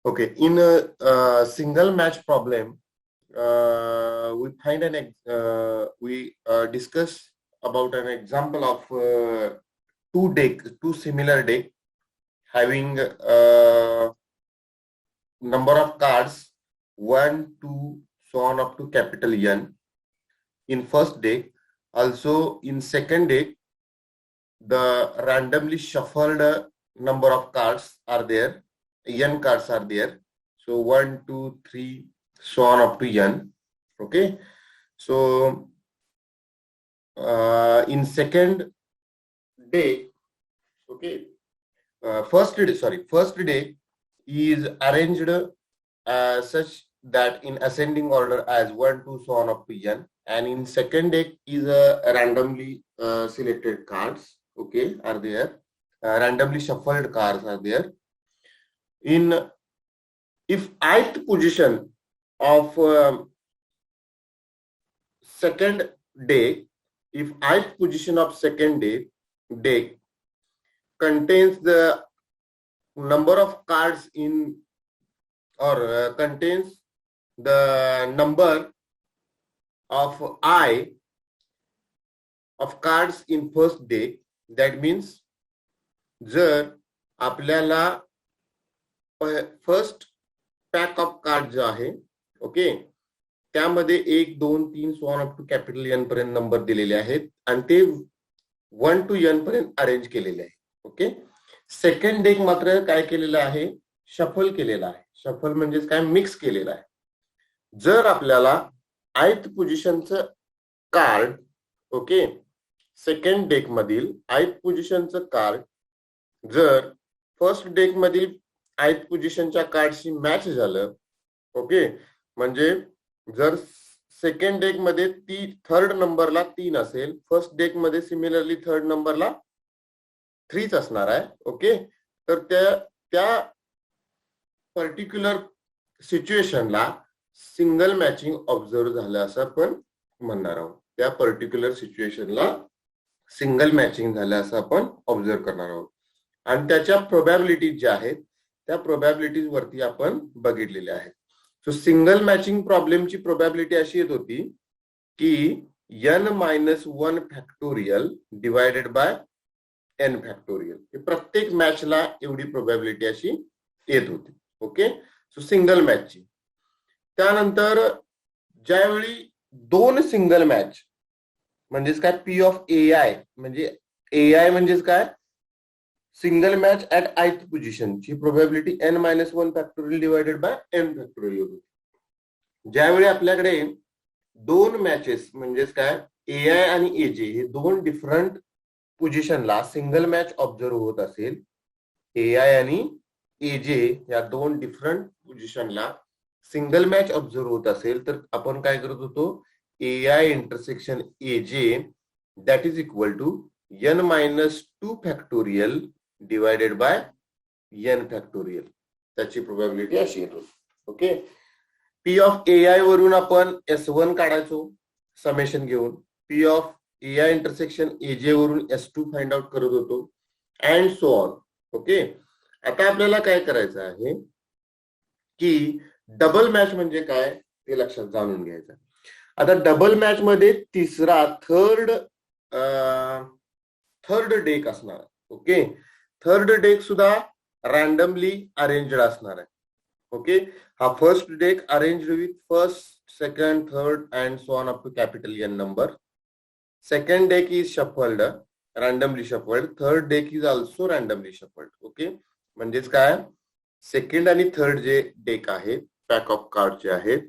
Okay, in a single match problem, we find we discuss about an example of two similar deck having number of cards 1, 2, so on up to capital N in first deck. Also in second deck, the randomly shuffled number of cards are there. N cards are there. So 1, 2, 3, so on up to N. Okay. So in second day, okay, first day is arranged such that in ascending order as 1, 2, so on up to N. And in second deck is randomly selected cards, okay, are there. Randomly shuffled cards are there. In if ith position of second day, if ith position of second day contains the number of cards in or contains the number of I of cards in first day, that means जर आपल्याला first pack of card जो आहे, okay, त्यामध्ये 1, 2, 3 so on up to capital N पर्यंत number दिलेले आहेत आणि ते 1 to N पर्यंत अरेंज केलेले आहे. ओके, सेकंड डेक मात्र काय केलेलं आहे, शफल केलेला आहे. शफल म्हणजे काय, मिक्स केलेला आहे. जर आपल्याला आयथ पोझिशनचं कार्ड, ओके, सेकंड डेक मधील आयथ पोझिशनचं कार्ड जर फर्स्ट डेक मधील आयथ पोझिशनच्या कार्डशी मॅच झालं, ओके, म्हणजे जर सेकंड डेक मध्ये थर्ड नंबरला 3 असेल, फर्स्ट डेक मध्ये सिमिलरली थर्ड नंबरला 3च असणार आहे. ओके, तर त्या पर्टिक्युलर सिच्युएशनला सिंगल मॅचिंग ऑब्झर्व झालं असं आपण म्हणणार आहोत. त्या पर्टिक्युलर सिच्युएशनला सिंगल मॅचिंग झालं असं आपण ऑब्झर्व करणार आहोत. आणि त्याच्या प्रोबॅबिलिटीज ज्या आहेत त्या प्रोबॅबिलिटीज वरती आपण बघितलेल्या आहेत. सो सिंगल मॅचिंग प्रॉब्लेमची प्रोबॅबिलिटी अशी येत होती की n-1 factorial divided by n factorial. प्रत्येक मॅचला एवढी प्रोबॅबिलिटी अशी येत होती. ओके, सो सिंगल मॅचची. त्यानंतर ज्यावेळी 2 सिंगल मॅच म्हणजेच काय, पी ऑफ AI म्हणजे AI म्हणजेच काय, सिंगल मॅच ऍट आयथ पोझिशनची probability n-1 factorial divided by n factorial होती. ज्यावेळी आपल्याकडे 2 मॅचेस म्हणजेच काय, AI आणि AJ हे 2 डिफरंट पोझिशनला सिंगल मॅच ऑब्झर्व होत असेल, AI आणि AJ या 2 डिफरंट पोझिशनला सिंगल मॅच ऑब्झर्व होत असेल, तर आपण काय करत होतो, AI intersection AJ that is equal to n-2 factorial divided by n factorial. त्याची प्रोबॅबिलिटी अशी येत होती. ओके, पी ऑफ AI वरून आपण S1 काढायचो समेशन घेऊन, P of AI intersection AJ वरून S2 फाइंड आउट करत होतो, अँड सो ऑन. ओके, आता आपल्याला काय करायचं आहे की डबल मॅच म्हणजे काय ते लक्षात जाणून घ्यायचं. आता डबल मॅच मध्ये तिसरा थर्ड डेक असणार. ओके, थर्ड डेक सुद्धा रॅन्डमली अरेंज्ड असणार आहे. ओके, हा first deck arranged with first, second, third and so on up to capital N number. Second deck is shuffled, randomly shuffled. Third deck is also randomly shuffled. Okay, म्हणजेच काय, second आणि third जे deck आहेत, pack of card जे आहेत,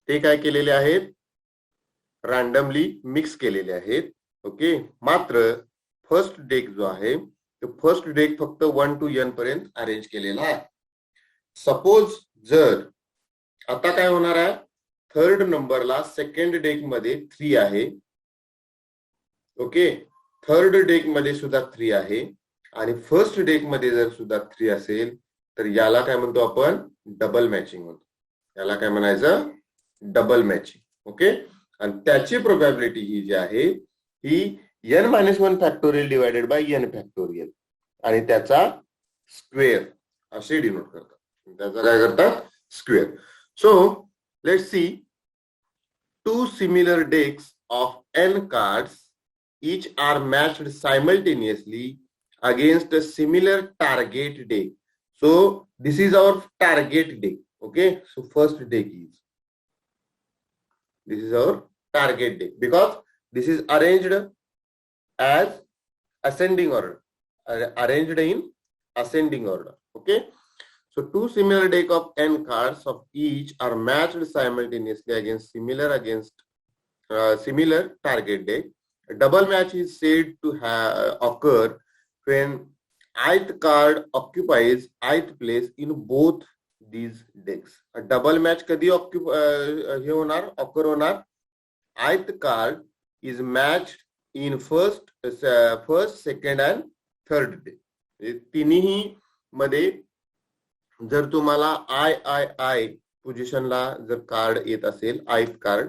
ते काय केलेले आहेत, रॅन्डमली मिक्स केलेले आहेत. ओके, मात्र फर्स्ट डेक जो आहे तो फर्स्ट डेक फक्त 1 to N पर्यंत अरेंज केलेला आहे. सपोज जर आता काय होणार आहे, थर्ड नंबरला सेकंड डेक मध्ये 3 आहे. ओके, थर्ड डेक मध्ये सुद्धा 3 आहे आणि फर्स्ट डेक मध्ये जर सुद्धा 3 असेल तर याला काय म्हणतो आपण, डबल मॅचिंग म्हणतो. याला काय म्हणायचं, डबल मॅचिंग. ओके, आणि त्याची प्रोबॅबिलिटी ही जी आहे ही n-1 factorial divided by n factorial आणि त्याचा स्क्वेअर असे डिनोट करतात. त्याचा काय करतात square. So let's see two similar decks of n cards, each are matched simultaneously against a similar target deck. So this is our target deck. Okay, so first deck is, this is our target deck because this is arranged as ascending order, arranged in ascending order. Okay, so two similar deck of n cards of each are matched simultaneously against similar target deck. A double match is said to occur when ith card occupies ith place in both these decks. A double match कधी occur होणार ith card is matched in first, second and third deck. तिन्ही मध्ये जर तुम्हाला I पोझिशनला जर card येत असेल ith कार्ड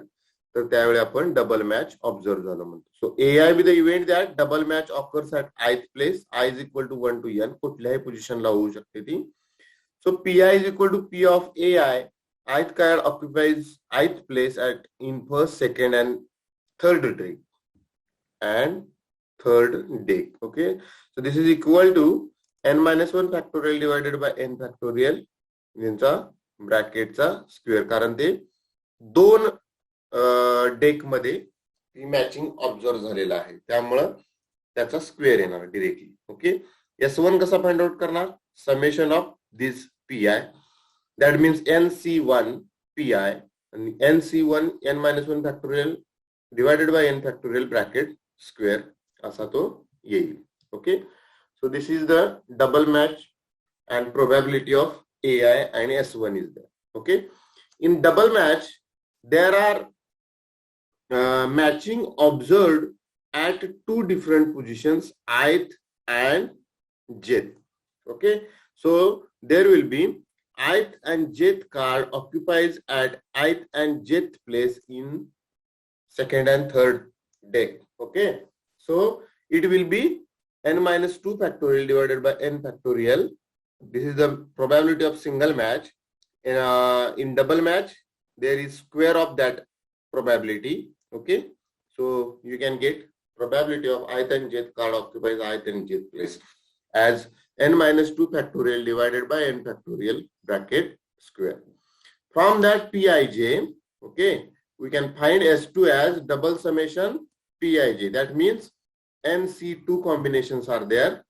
तर त्यावेळी आपण डबल मॅच ऑब्झर्व झालं म्हणतो. So AI with the event that double match occurs at ith place, I is equal to 1 to n, कुठल्याही पोझिशनला होऊ शकते ती. So PI is equal to P of AI, ith card occupies ith place at in first, second and third deck. Okay, so this is equal to n-1 factorial divided by n factorial यांचा ब्रॅकेटचा square, कारण ते दोन deck मध्ये matching observe झालेला आहे त्यामुळं त्याचा square येणार डिरेक्टली. ओके, S1 कसा फाइंड आउट करणार, summation of this PI, that means NC1 PI आणि NC1 n-1 factorial divided by n factorial bracket square असा तो येईल. Okay, so this is the double match and probability of AI and S1 is there. Okay, in double match there are matching observed at two different positions, ith and jth. Okay, so there will be ith and jth card occupies at ith and jth place in second and third deck. Okay, so it will be n-2 factorial divided by n factorial. This is the probability of single match. In double match there is square of that probability. Okay, so you can get probability of ith and jth card occupies ith and jth place as n-2 factorial divided by n factorial bracket square. From that Pij, okay, we can find S2 as double summation Pij. That means NC2 combinations are there.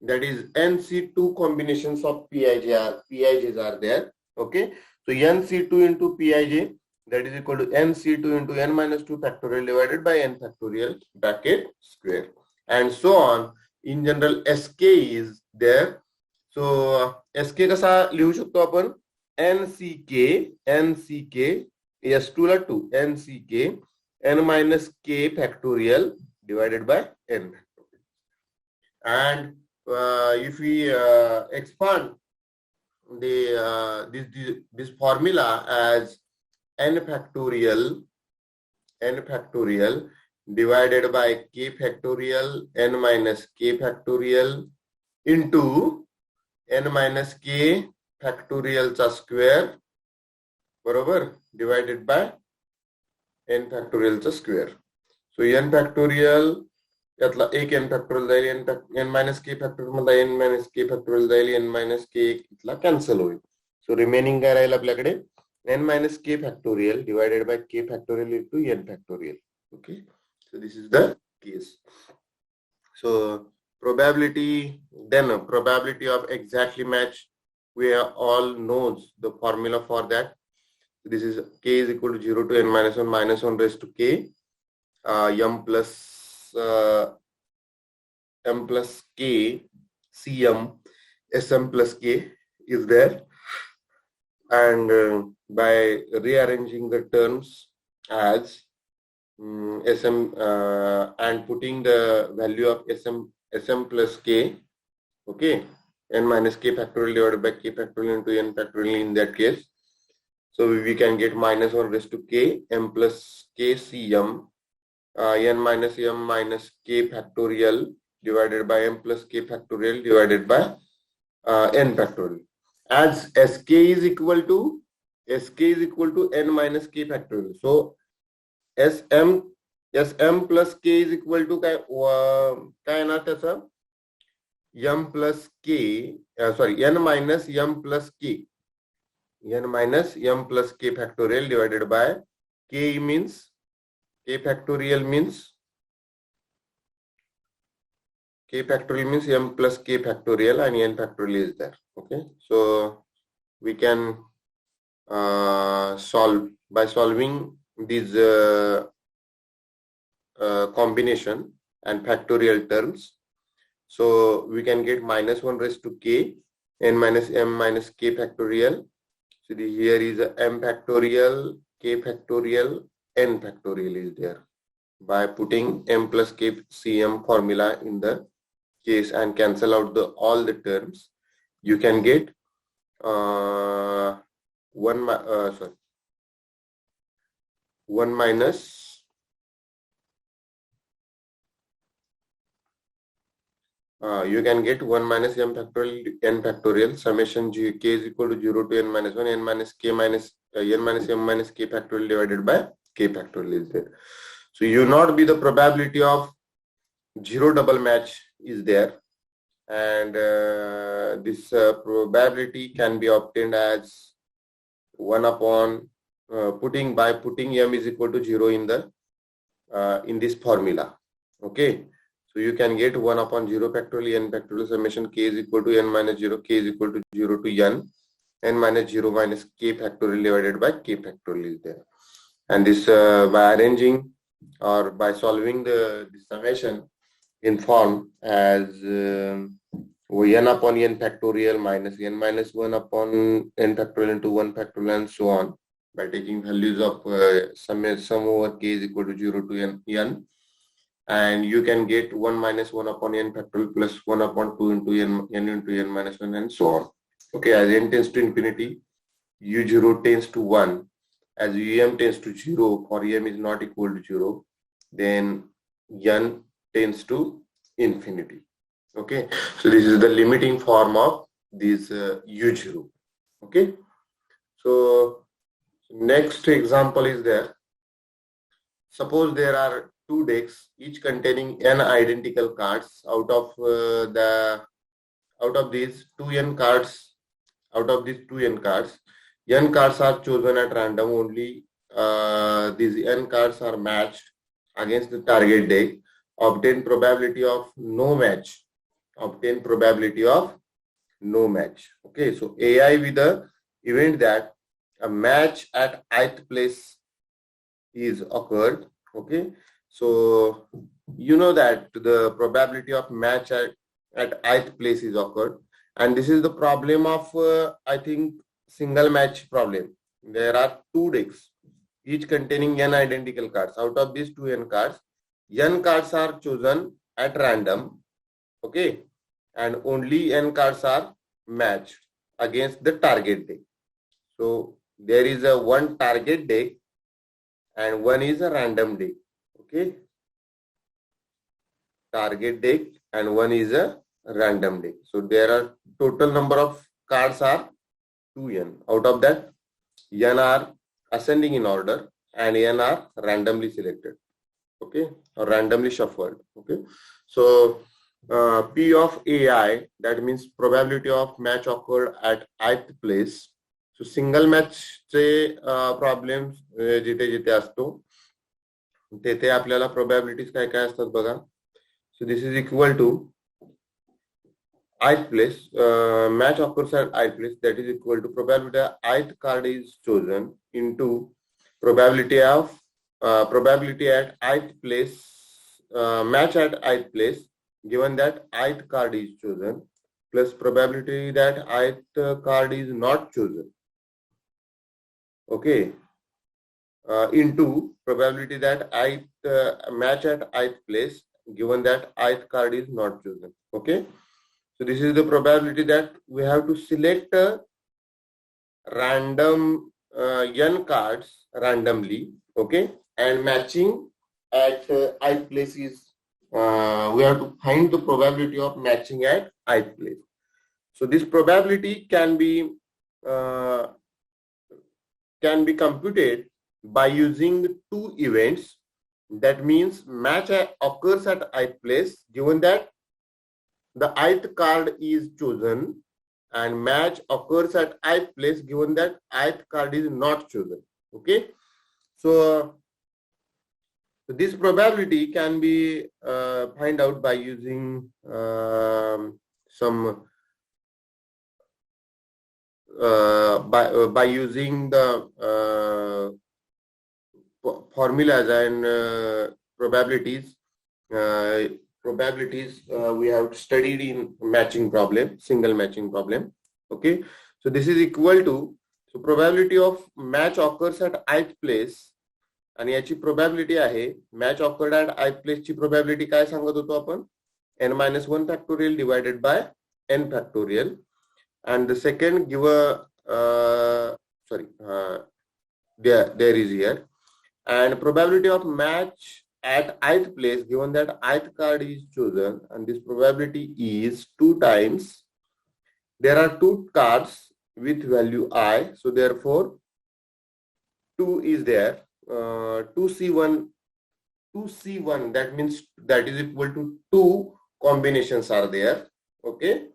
That is NC2 combinations of Pijs are there. Okay, so NC2 into Pij, that is equal to NC2 into n-2 factorial divided by n factorial bracket square, and so on. In general Sk is there. So Sk कसा लिहू शकतो आपण, NCk S2 La 2 NCk n-k factorial divided by n. And if we expand this formula as n factorial divided by k factorial n-k factorial into n-k factorial चा square बरोबर divided by n factorial चा square. So n factorial यातला एक n factorial जाईल, n-k factorial मधला n-k factorial जाईल, n-k इथला cancel होईल. So रिमेनिंग काय राहील आपल्याकडे n-k factorial divided by k factorial into n factorial. Okay, so this is the case. So probability, then probability of exactly match, we all knows the formula for that. This is k is equal to 0 to n-1 minus 1 raised to k. M plus k Cm Sm plus k is there, and by rearranging the terms as Sm and putting the value of Sm plus k, okay, n-k factorial divided by k factorial into n factorial in that case. So we can get minus 1 raised to k m plus k Cm n minus m minus k factorial divided by m plus k factorial divided by n factorial. as sk is equal to n minus k factorial. So sm plus k is equal to काय ना त्याचा m plus k n minus m plus k factorial divided by k means k factorial means m plus k factorial and n factorial is there. Okay, so we can solve by solving these combination and factorial terms. So we can get minus 1 raised to k n minus m minus k factorial. So here is a m factorial, k factorial, n factorial is there. By putting m plus k cm formula in the case and cancel out all the terms, you can get 1 minus you can get 1 minus m factorial n factorial summation k is equal to 0 to n minus 1 n minus k minus n minus m minus k factorial divided by k factorial is there. So you not be the probability of zero double match is there, and this probability can be obtained as 1 upon putting m is equal to 0 in the in this formula. Okay, so you can get 1 upon 0 factorial n factorial summation k is equal to n minus 0, k is equal to 0 to n minus 0 minus k factorial divided by k factorial is there. And this by arranging or by solving the summation in form as n upon n factorial minus n minus 1 upon n factorial into 1 factorial and so on, by taking values of sum over k is equal to 0 to n, and you can get 1 minus 1 upon n factorial plus 1 upon 2 into n into n minus 1 and so on. Okay, as n tends to infinity, u0 tends to 1, as um tends to 0, for m is not equal to 0, then n tends to infinity. Okay, so this is the limiting form of this u0. Okay, so next example is there. Suppose there are two decks, each containing n identical cards. Out of these two n cards, n cards are chosen at random. Only these n cards are matched against the target deck. Obtain probability of no match. Okay, so AI with the event that a match at ith place is occurred. Okay, so you know that the probability of match at ith place is occurred, and this is the problem of I think single match problem. There are two decks, each containing n identical cards. Out of these two n cards are chosen at random. Okay, and only n cards are matched against the target deck. So there is a one target deck and one is a random deck. Okay, target deck and one is a random deck. So there are total number of cards are 2n. Out of that, n are ascending in order and n are randomly selected. Okay, or randomly shuffled. Okay, so P of AI, that means probability of match occurred at ith place. So single match चे problems जिथे असतो तेथे आपल्याला probabilities काय असतात बघा. So this is equal to ith place, match occurs at ith place, that is equal to probability ith card is chosen into probability at ith place, match at ith place, given that ith card is chosen, plus probability that ith card is not chosen. Okay, into probability that ith match at ith place, given that ith card is not chosen. Okay, so this is the probability that we have to select random n cards randomly. Okay, and matching at ith place is we have to find the probability of matching at ith place. So this probability can be computed by using two events. That means match occurs at ith place given that the ith card is chosen, and match occurs at ith place given that ith card is not chosen. Okay, so this probability can be find out by using some by using the formulas and probabilities. We have studied in matching problem, single matching problem. Okay, so this is equal to, so probability of match occurs at ith place, आणि याची probability आहे match awkward at ith place ची probability काय सांगत होतो आपण, n-1 factorial divided by n factorial, and the second give a there is here, and probability of match at ith place given that ith card is chosen, and this probability is 2 times. There are 2 cards with value I, so therefore 2 is there. 2C1, that means that is equal to 2 combinations are there. Okay,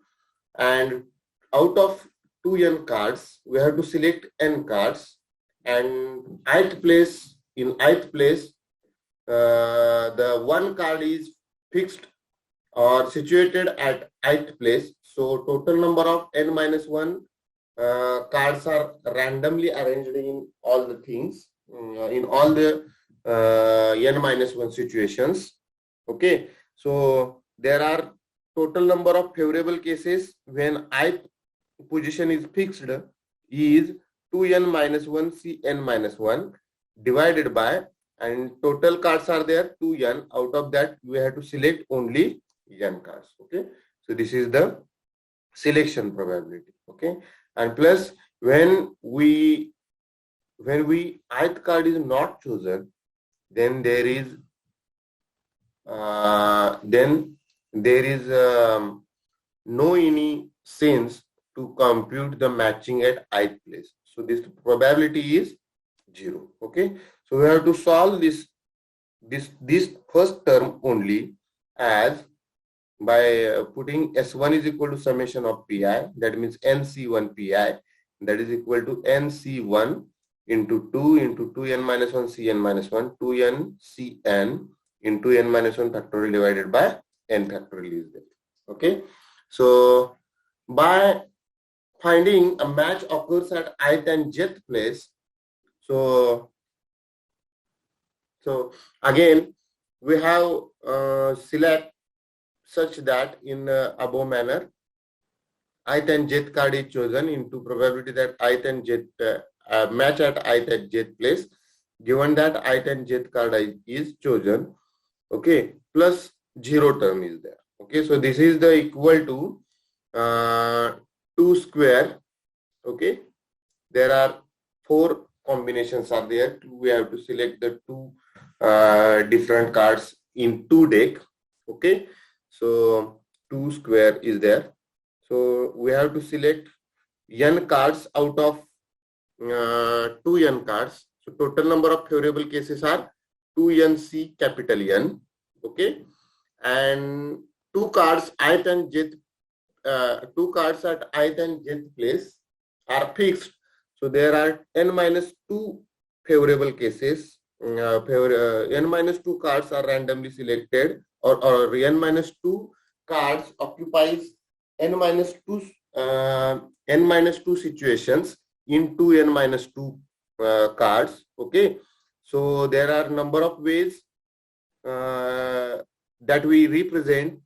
and out of 2n cards we have to select n cards, and ith place, in ith place the one card is fixed or situated at ith place, so total number of n-1 cards are randomly arranged in all the things, in all the n-1 situations. Okay, so there are total number of favorable cases when ith position is fixed is 2n-1 cn-1 divided by, and total cards are there 2n, out of that we have to select only n cards. Okay, so this is the selection probability. Okay, and plus when ith card is not chosen, then there is no any sense to compute the matching at ith place. So this probability is 0. Okay, so we have to solve this first term only as by putting S1 is equal to summation of pi, that means nc1 pi, that is equal to nc1 into 2 into 2n-1 cn-1, 2n cn into n-1 factorial divided by n factorial is there. Okay, so by finding a match occurs at ith and jth place, so again we have select such that in above manner ith and jth card is chosen into probability that ith and jth match at ith and jth place given that ith and jth card is chosen. Okay, plus 0 term is there. Okay, so this is the equal to 2 square. Okay, there are 4 combinations are there. We have to select the 2 different cards in 2 deck. Okay, so 2 square is there. So we have to select n cards out of 2n cards. So total number of favorable cases are 2nc capital N. Okay, and 2 cards ith and jth 2 cards at ith and jth place are fixed. So there are n-2 favorable cases. N-2 cards are randomly selected, or n-2 cards occupies n-2 situations in 2 n-2 cards. Okay, so there are number of ways that we represent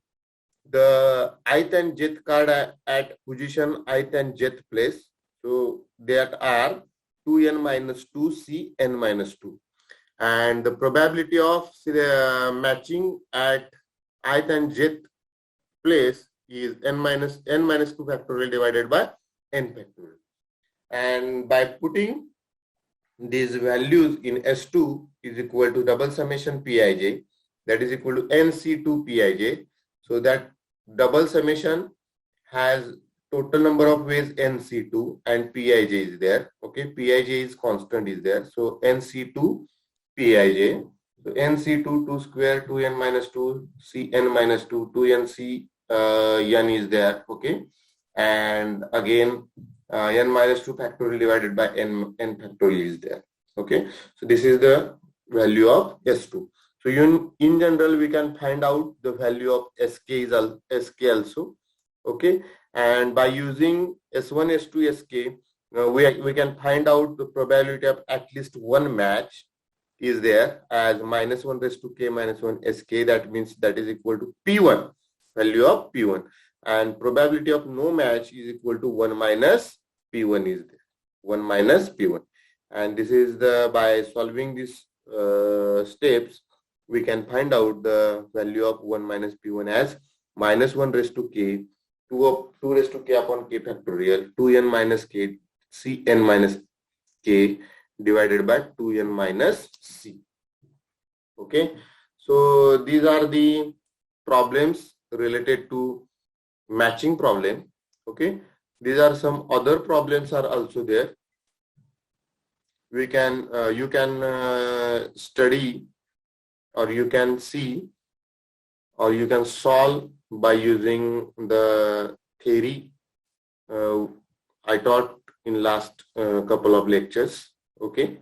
the ith and jth card at position ith and jth place. So that are 2n-2 cn-2, and the probability of matching at ith and jth place is n-2 factorial divided by n factorial, and by putting these values in S2 is equal to double summation Pij, that is equal to nc2 Pij. So that double summation has total number of ways NC2 and Pij is there. Okay, Pij is constant is there. So NC2 Pij. So NC2 2 square 2n minus 2 Cn minus 2 2n C n is there. Okay, and again n minus 2 factorial divided by n factorial is there. Okay, so this is the value of S2. So in general we can find out the value of Sk is Sk also. Okay, and by using S1 S2 Sk we can find out the probability of at least one match is there as minus 1 raised to k minus 1 Sk. That means that is equal to P1, value of P1, and probability of no match is equal to 1 minus P1 is there, 1 minus P1. And this is the, by solving these steps, we can find out the value of 1 minus P1 as minus 1 raised to k, 2 raised to k upon k factorial, 2n minus k, Cn minus k divided by 2n minus c. Okay, so these are the problems related to matching problem. Okay, these are some other problems are also there. We can you can study, or you can see, or you can solve by using the theory I taught in last couple of lectures. Okay,